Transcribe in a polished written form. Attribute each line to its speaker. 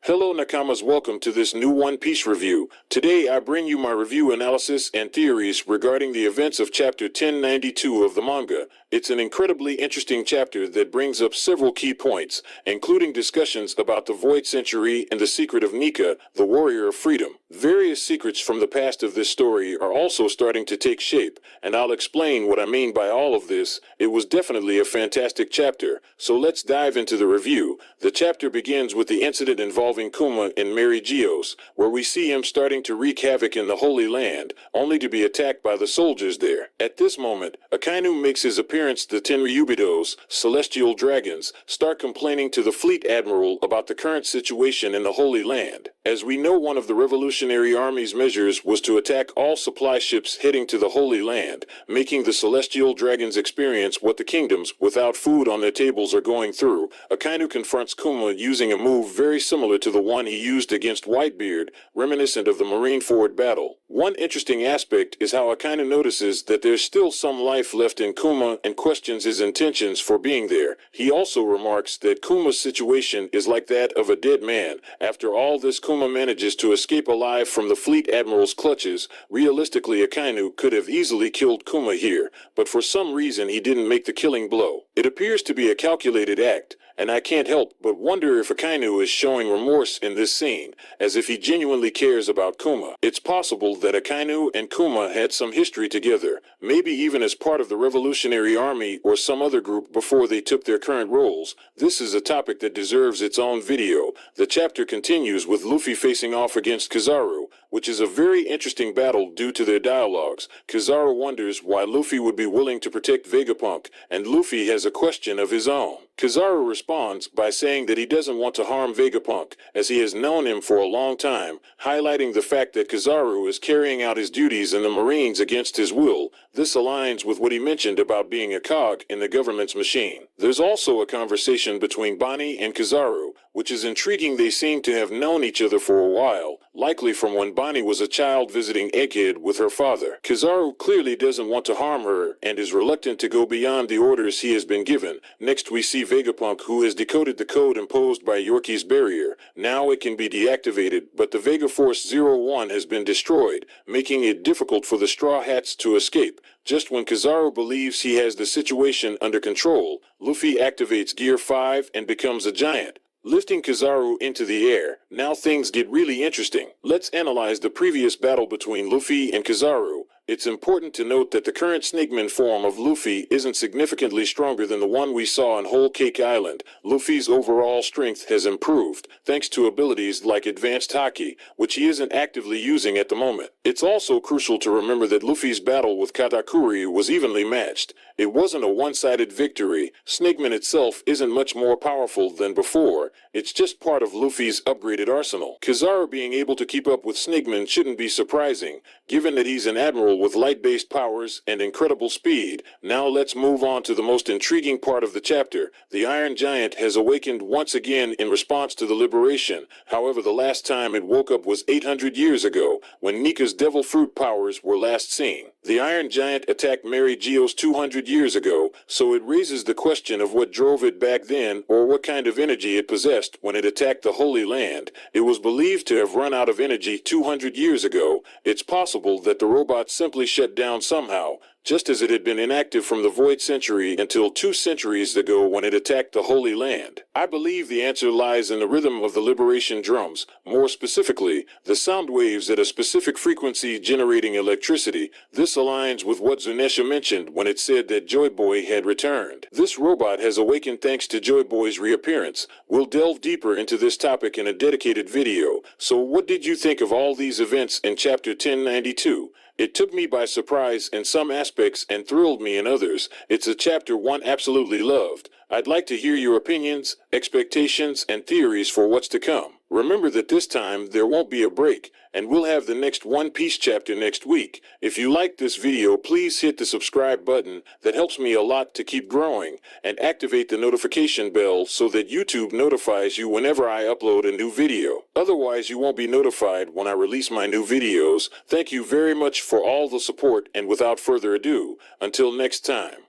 Speaker 1: Hello Nakamas, welcome to this new One Piece review. Today I bring you my review analysis and theories regarding the events of chapter 1092 of the manga. It's an incredibly interesting chapter that brings up several key points, including discussions about the Void Century and the secret of Nika, the warrior of freedom. Various secrets from the past of this story are also starting to take shape, and I'll explain what I mean by all of this. It was definitely a fantastic chapter, so let's dive into the review. The chapter begins with the incident involving Kuma and Mary Geos, where we see him starting to wreak havoc in the Holy Land, only to be attacked by the soldiers there. At this moment, Akainu makes his appearance. The Tenryubidos, celestial dragons, start complaining to the fleet admiral about the current situation in the Holy Land. As we know, one of the Revolutionary Army's measures was to attack all supply ships heading to the Holy Land, making the celestial dragons experience what the kingdoms without food on their tables are going through. Akainu confronts Kuma using a move very similar to the one he used against Whitebeard, reminiscent of the Marineford battle. One interesting aspect is how Akainu notices that there's still some life left in Kuma and questions his intentions for being there. He also remarks that Kuma's situation is like that of a dead man. After all this, Kuma manages to escape alive from the fleet admiral's clutches. Realistically, Akainu could have easily killed Kuma here, but for some reason he didn't make the killing blow. It appears to be a calculated act, and I can't help but wonder if Akainu is showing remorse in this scene, as if he genuinely cares about Kuma. It's possible that Akainu and Kuma had some history together, maybe even as part of the Revolutionary Army or some other group before they took their current roles. This is a topic that deserves its own video. The chapter continues with Luffy facing off against Kizaru, which is a very interesting battle due to their dialogues. Kizaru wonders why Luffy would be willing to protect Vegapunk, and Luffy has a question of his own. Kizaru responds by saying that he doesn't want to harm Vegapunk, as he has known him for a long time, highlighting the fact that Kizaru is carrying out his duties in the Marines against his will. This aligns with what he mentioned about being a cog in the government's machine. There's also a conversation between Bonnie and Kizaru, which is intriguing. They seem to have known each other for a while, likely from when Bonnie was a child visiting Egghead with her father. Kizaru clearly doesn't want to harm her and is reluctant to go beyond the orders he has been given. Next we see Vegapunk, who has decoded the code imposed by Yorkie's barrier. Now it can be deactivated, but the Vega Force 01 has been destroyed, making it difficult for the Straw Hats to escape. Just when Kizaru believes he has the situation under control, Luffy activates Gear 5 and becomes a giant, lifting Kizaru into the air. Now things get really interesting. Let's analyze the previous battle between Luffy and Kizaru. It's important to note that the current Snakeman form of Luffy isn't significantly stronger than the one we saw on Whole Cake Island. Luffy's overall strength has improved, thanks to abilities like Advanced Haki, which he isn't actively using at the moment. It's also crucial to remember that Luffy's battle with Katakuri was evenly matched. It wasn't a one-sided victory. Snakeman itself isn't much more powerful than before. It's just part of Luffy's upgraded arsenal. Kizaru being able to keep up with Snakeman shouldn't be surprising, given that he's an admiral with light-based powers and incredible speed. Now let's move on to the most intriguing part of the chapter. The Iron Giant has awakened once again in response to the liberation. However, the last time it woke up was 800 years ago, when Nika's Devil Fruit powers were last seen. The Iron Giant attacked Mary Geos 200 years ago, so it raises the question of what drove it back then, or what kind of energy it possessed when it attacked the Holy Land. It was believed to have run out of energy 200 years ago. It's possible that the robot simply shut down somehow, just as it had been inactive from the Void Century until 2 centuries ago when it attacked the Holy Land. I believe the answer lies in the rhythm of the liberation drums, more specifically, the sound waves at a specific frequency generating electricity. This aligns with what Zunesha mentioned when it said that Joy Boy had returned. This robot has awakened thanks to Joy Boy's reappearance. We'll delve deeper into this topic in a dedicated video. So what did you think of all these events in chapter 1092? It took me by surprise in some aspects and thrilled me in others. It's a chapter one absolutely loved. I'd like to hear your opinions, expectations, and theories for what's to come. Remember that this time there won't be a break, and we'll have the next One Piece chapter next week. If you like this video, please hit the subscribe button. That helps me a lot to keep growing, and activate the notification bell so that YouTube notifies you whenever I upload a new video. Otherwise, you won't be notified when I release my new videos. Thank you very much for all the support, and without further ado, until next time.